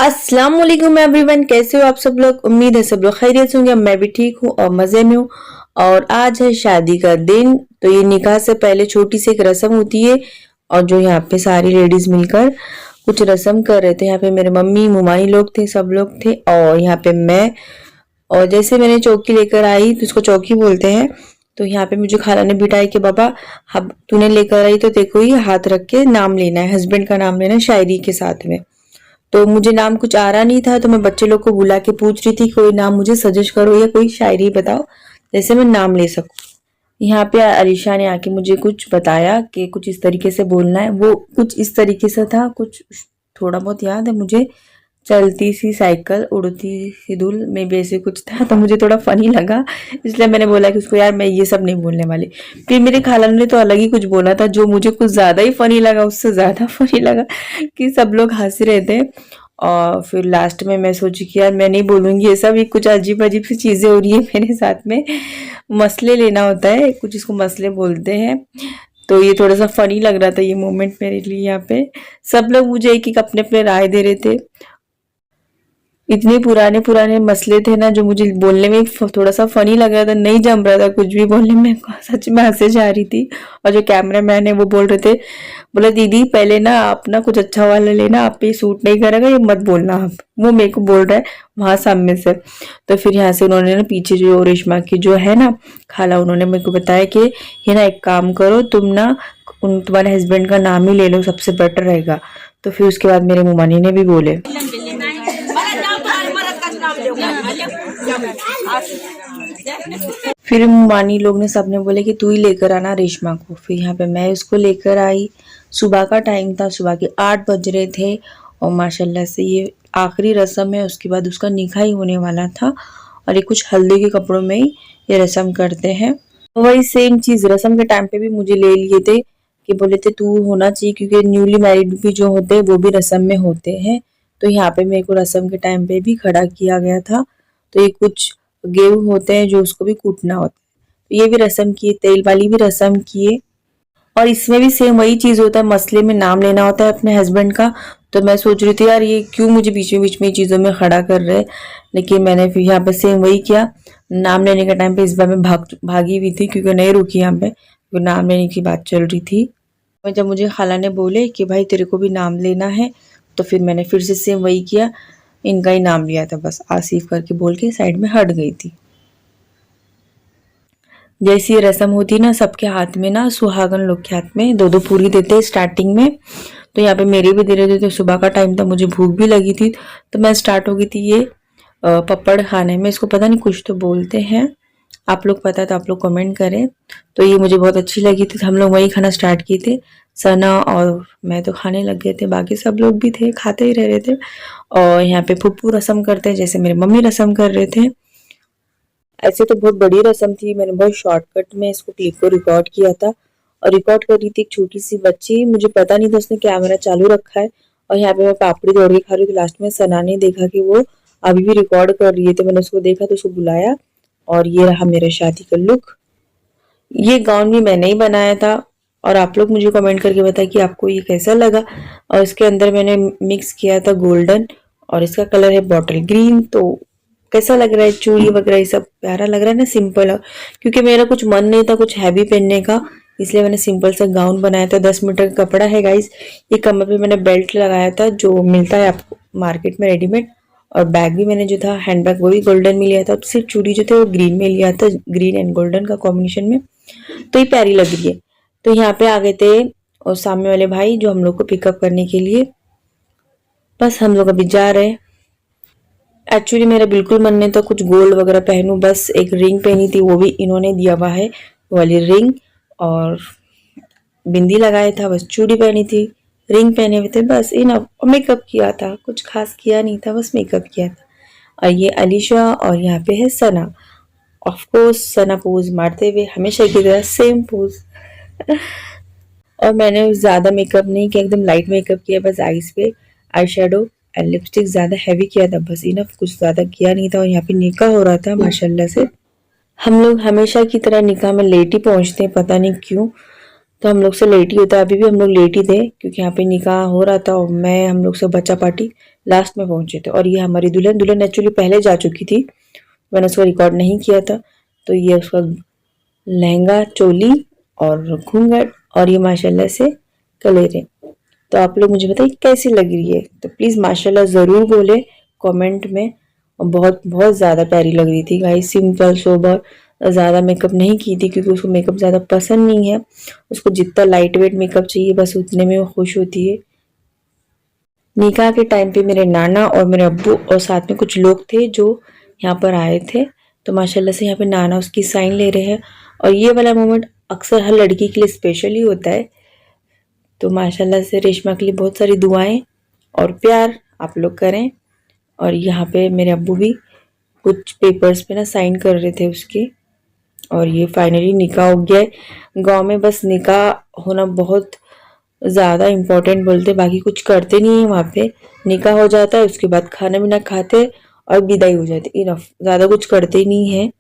अस्सलाम वालेकुम एवरीवन, कैसे हो आप सब लोग। उम्मीद है सब लोग खैरियत से होंगे। मैं भी ठीक हूँ और मजे में हूँ। और आज है शादी का दिन। तो ये निकाह से पहले छोटी सी एक रस्म होती है और जो यहाँ पे सारी लेडीज मिलकर कुछ रस्म कर रहे थे। यहाँ पे मेरे मम्मी मुमानी लोग थे, सब लोग थे और यहाँ पे मैं। और जैसे मैंने चौकी लेकर आई तो इसको चौकी बोलते हैं। तो यहाँ पे मुझे खाला ने बिठाई कि बाबा अब तूने लेकर आई तो देखो ये हाथ रख के नाम लेना है, हस्बैंड का नाम लेना है शायरी के साथ में। तो मुझे नाम कुछ आ रहा नहीं था तो मैं बच्चे लोग को बुला के पूछ रही थी कोई नाम मुझे सजेस्ट करो या कोई शायरी बताओ जैसे मैं नाम ले सकूं। यहाँ पे अलीशा ने आके मुझे कुछ बताया कि कुछ इस तरीके से बोलना है। वो कुछ इस तरीके से था, कुछ थोड़ा बहुत याद है मुझे। चलती सी साइकिल उड़ती सी धूल में भी ऐसे कुछ था तो मुझे थोड़ा फनी लगा, इसलिए मैंने बोला कि उसको यार मैं ये सब नहीं बोलने वाली। फिर मेरे खाला ने तो अलग ही कुछ बोला था जो मुझे कुछ ज्यादा ही फनी लगा, उससे ज्यादा फनी लगा कि सब लोग हंस रहे थे। और फिर लास्ट में मैं सोची कि यार मैं नहीं बोलूंगी ये सब, ये कुछ अजीब अजीब सी चीजें हो रही है मेरे साथ में। मसले लेना होता है कुछ, इसको मसले बोलते हैं। तो ये थोड़ा सा फनी लग रहा था ये मोमेंट मेरे लिए। यहाँ पे सब लोग मुझे एक एक अपने अपने राय दे रहे थे। इतने पुराने पुराने मसले थे ना जो मुझे बोलने में थोड़ा सा फनी लग रहा था, नहीं जम रहा था कुछ भी बोलने में, सच में हंसे जा रही थी। और जो कैमरा मैन है वो बोल रहे थे, बोला दीदी पहले ना आप ना कुछ अच्छा वाला लेना, आप पे सूट नहीं करेगा ये मत बोलना आप। वो मेरे को बोल रहा है वहां सामने से। तो फिर यहाँ से उन्होंने ना पीछे जो रेशमा की जो है ना खाला, उन्होंने मेरे को बताया कि ये ना एक काम करो तुम ना तुम्हारे हस्बैंड का नाम ही ले लो, सबसे बेटर रहेगा। तो फिर उसके बाद मेरे मुमानी ने भी बोले। फिर मानी लोग ने सबने बोले कि तू ही लेकर आना रेशमा को। फिर यहाँ पे मैं उसको लेकर आई। सुबह का टाइम था, सुबह के 8 बज रहे थे और माशाल्लाह से ये आखिरी रस्म है, उसके बाद उसका निकाह ही होने वाला था। और ये कुछ हल्दी के कपड़ों में ही ये रस्म करते हैं। वही सेम चीज रस्म के टाइम पे भी मुझे ले लिए थे कि बोले थे तू होना चाहिए, क्योंकि न्यूली मैरिड भी जो होते हैं वो भी रस्म में होते हैं। तो यहाँ पे मेरे को रस्म के टाइम पे भी खड़ा किया गया था। तो ये कुछ गेहूं होते हैं जो उसको भी कूटना होता है, तो ये भी रस्म किए, तेल वाली भी रस्म किए। और इसमें भी सेम वही चीज होता है, मसले में नाम लेना होता है अपने हस्बैंड का। तो मैं सोच रही थी यार ये क्यों मुझे बीच में चीजों में खड़ा कर रहे हैं, लेकिन मैंने फिर यहाँ पे सेम वही किया। नाम लेने के टाइम पे इस बार मैं भागी हुई थी क्योंकि नहीं रुकी यहाँ पे, क्योंकि नाम लेने की बात चल रही थी। जब मुझे खाला ने बोले कि भाई तेरे को भी नाम लेना है, तो फिर मैंने फिर से सेम वही किया, इनका ही नाम लिया था, बस आसिफ करके बोल के साइड में हट गई थी। जैसी ये रस्म होती ना सबके हाथ में ना, सुहागन लोग के हाथ में दो दो पूरी देते हैं स्टार्टिंग में। तो यहाँ पे मेरे भी दे रहे थे। तो सुबह का टाइम था, मुझे भूख भी लगी थी, तो मैं स्टार्ट हो गई थी ये पपड़ खाने में। इसको पता नहीं कुछ तो बोलते हैं, आप लोग पता तो आप लोग कमेंट करें। तो ये मुझे बहुत अच्छी लगी थी, तो हम लोग वही खाना स्टार्ट किए थे। सना और मैं तो खाने लग गए थे, बाकी सब लोग भी थे, खाते ही रह रहे थे। और यहाँ पे फुप्पू रस्म करते हैं जैसे मेरे मम्मी रस्म कर रहे थे। ऐसे तो बहुत बड़ी रस्म थी, मैंने बहुत शॉर्टकट में इसको क्लिप को रिकॉर्ड किया था। और रिकॉर्ड कर रही थी एक छोटी सी बच्ची, मुझे पता नहीं था उसने कैमरा चालू रखा है। और यहाँ पे मैं पापड़ी दौड़ के खा रही थी, लास्ट में सना ने देखा कि वो अभी भी रिकॉर्ड कर रही है, तो मैंने उसको देखा तो उसको बुलाया। और ये रहा मेरा शादी का लुक। ये गाउन भी मैंने ही बनाया था। और आप लोग मुझे कमेंट करके बताएं कि आपको ये कैसा लगा। और इसके अंदर मैंने मिक्स किया था गोल्डन, और इसका कलर है बॉटल ग्रीन। तो कैसा लग रहा है, चूड़ी वगैरह ये सब प्यारा लग रहा है ना, सिंपल है। क्योंकि मेरा कुछ मन नहीं था कुछ हैवी पहनने का, इसलिए मैंने सिंपल सा गाउन बनाया था। 10 मीटर का कपड़ा है गाइस। ये कमर पे मैंने बेल्ट लगाया था जो मिलता है आपको मार्केट में रेडीमेड। और बैग भी मैंने जो था हैंड बैग वो भी गोल्डन में लिया था। सिर्फ चूड़ी जो थे वो ग्रीन में लिया था, ग्रीन एंड गोल्डन का कॉम्बिनेशन में। तो ये प्यारी लग रही है। तो यहाँ पे आ गए थे और सामने वाले भाई जो हम लोग को पिकअप करने के लिए। बस हम लोग अभी जा रहे हैं। एक्चुअली मेरा बिल्कुल मन नहीं था कुछ गोल्ड वगैरह पहनूं, बस एक रिंग पहनी थी, वो भी इन्होंने दिया हुआ है वो वाली रिंग। और बिंदी लगाया था, बस चूड़ी पहनी थी, रिंग पहने हुए थे, बस इनफ। मेकअप किया था, कुछ खास किया नहीं था, बस मेकअप किया था। और ये अलीशा और यहाँ पे है सना। ऑफ कोर्स सना पोज मारते हुए हमेशा की तरह सेम पोज। और मैंने ज्यादा मेकअप नहीं किया, एकदम लाइट मेकअप किया, बस आईज पे आई शेडो एंड लिपस्टिक ज्यादा हैवी किया था, बस इनफ, कुछ ज्यादा किया नहीं था। और यहाँ पे निकाह हो रहा था माशाल्लाह से। हम लोग हमेशा की तरह निकाह में लेट ही पहुंचते हैं, पता नहीं क्यों, तो हम लोग से लेट ही होता है। अभी भी हम लोग लेट ही थे क्योंकि यहाँ पे निकाह हो रहा था और मैं हम लोग से बचा पार्टी लास्ट में पहुंचे थे। और ये हमारी दुल्हन दुल्हन एक्चुअली पहले जा चुकी थी, मैंने उसको रिकॉर्ड नहीं किया था। तो ये उसका लहंगा, चोली और घूंघट, और ये माशाल्लाह से कलेरे। तो आप लोग मुझे बताइए कैसी लग रही है, तो प्लीज़ माशाल्लाह ज़रूर बोले कमेंट में। और बहुत बहुत ज़्यादा प्यारी लग रही थी गाइस, सिंपल सोबर, ज़्यादा मेकअप नहीं की थी क्योंकि उसको मेकअप ज़्यादा पसंद नहीं है। उसको जितना लाइट वेट मेकअप चाहिए बस उतने में वो खुश होती है। निकाह के टाइम पे मेरे नाना और मेरे अब्बू और साथ में कुछ लोग थे जो यहाँ पर आए थे। तो माशाल्लाह से यहाँ पे नाना उसकी साइन ले रहे हैं। और ये वाला मोमेंट अक्सर हर लड़की के लिए स्पेशल ही होता है। तो माशाल्लाह से रेशमा के लिए बहुत सारी दुआएं और प्यार आप लोग करें। और यहाँ पे मेरे अब्बू भी कुछ पेपर्स पे ना साइन कर रहे थे उसके। और ये फाइनली निकाह हो गया है। गाँव में बस निकाह होना बहुत ज़्यादा इम्पोर्टेंट बोलते, बाकी कुछ करते नहीं है वहाँ पे। निकाह हो जाता है, उसके बाद खाना पीना खाते और विदाई हो जाती, इनफ, ज़्यादा कुछ करते ही नहीं है।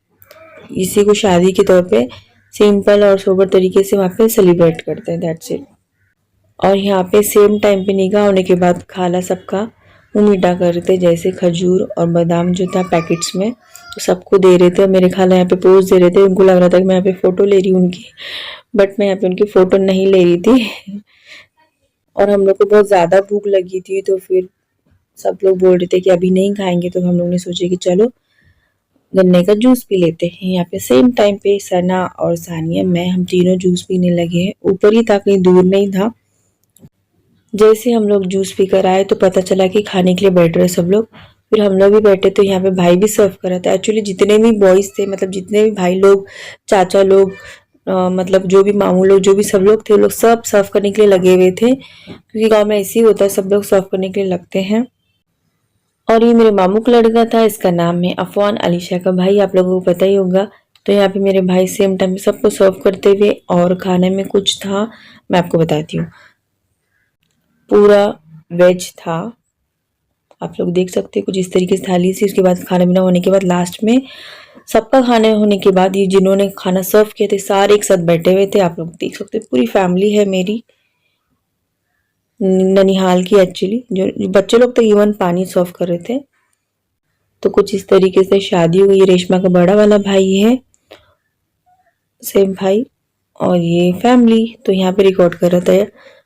इसी को शादी के तौर पे सिंपल और सोबर तरीके से वहाँ पे सेलिब्रेट करते हैं, दैट्स इट। और यहाँ पे सेम टाइम पे निकाह होने के बाद खाला सबका मुँह मीठा कर रहे थे, जैसे खजूर और बादाम जो था पैकेट्स में तो सबको दे रहे थे। मेरे खाला यहाँ पे पोज दे रहे थे, उनको लग रहा था कि मैं यहाँ पे फ़ोटो ले रही हूँ उनकी, बट मैं यहाँ पे उनकी फ़ोटो नहीं ले रही थी। और हम लोग को बहुत ज़्यादा भूख लगी थी, तो फिर सब लोग बोल रहे थे कि अभी नहीं खाएंगे, तो हम लोग ने सोचा कि चलो गन्ने का जूस पी लेते हैं। यहाँ पे सेम टाइम पे सना और सानिया, मैं, हम तीनों जूस पीने लगे हैं। ऊपर ही था, कहीं दूर नहीं था। जैसे हम लोग जूस पी कर आए तो पता चला कि खाने के लिए बैठ रहे सब लोग। फिर हम लोग भी बैठे तो यहाँ पे भाई भी सर्व कर रहा था। एक्चुअली जितने भी बॉयज थे, मतलब जितने भी भाई लोग, चाचा लोग, मतलब जो भी मामू लोग, जो भी सब लोग थे, लोग सब सर्व करने के लिए लगे हुए थे, क्योंकि गांव में ऐसे ही होता है, सब लोग सर्व करने के लिए लगते हैं। और ये मेरे मामू का लड़का था, इसका नाम है अफवान, अलीशा का भाई, आप लोगों को पता ही होगा। तो यहाँ पे मेरे भाई सेम टाइम सबको सर्व करते हुए, और खाने में कुछ था, मैं आपको बताती हूँ। पूरा वेज था, आप लोग देख सकते हैं कुछ इस तरीके से थाली सी। उसके बाद खाना पीना होने के बाद लास्ट में सबका खाना होने के बाद ये जिन्होंने खाना सर्व किए थे सारे एक साथ बैठे हुए थे। आप लोग देख सकते हैं पूरी फैमिली है मेरी, ननिहाल की एक्चुअली। जो बच्चे लोग तो इवन पानी सर्व कर रहे थे। तो कुछ इस तरीके से शादी हुई। रेशमा का बड़ा वाला भाई है, सेम भाई, और ये फैमिली। तो यहाँ पे रिकॉर्ड कर रहा था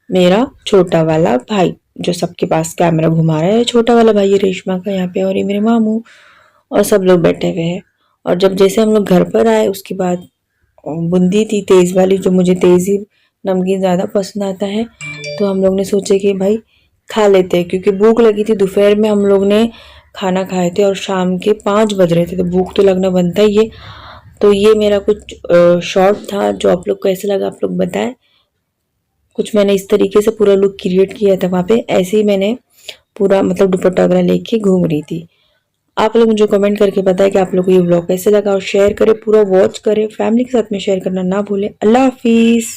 मेरा छोटा वाला भाई, जो सबके पास कैमरा घुमा रहा है। छोटा वाला भाई है रेशमा का यहाँ पे, और ये मेरे मामू, और सब लोग बैठे हुए हैं। और जब जैसे हम लोग घर पर आए उसके बाद बूंदी थी तेज़ वाली, जो मुझे तेज़ ही नमकीन ज़्यादा पसंद आता है। तो हम लोग ने सोचे कि भाई खा लेते हैं, क्योंकि भूख लगी थी। दोपहर में हम लोग ने खाना खाए थे और शाम के 5 बज रहे थे, तो भूख तो लगना बनता ही है। तो ये मेरा कुछ शॉर्ट था, जो आप लोग को कैसे लगा आप लोग बताएं। कुछ मैंने इस तरीके से पूरा लुक क्रिएट किया था वहाँ पे, ऐसे ही मैंने पूरा मतलब दुपट्टा वगैरह लेके घूम रही थी। आप लोग मुझे कमेंट करके बताएं कि आप लोग को ये व्लॉग कैसे लगा, और शेयर करें, पूरा वॉच करें, फैमिली के साथ में शेयर करना ना भूलें। अल्लाह हाफिज़।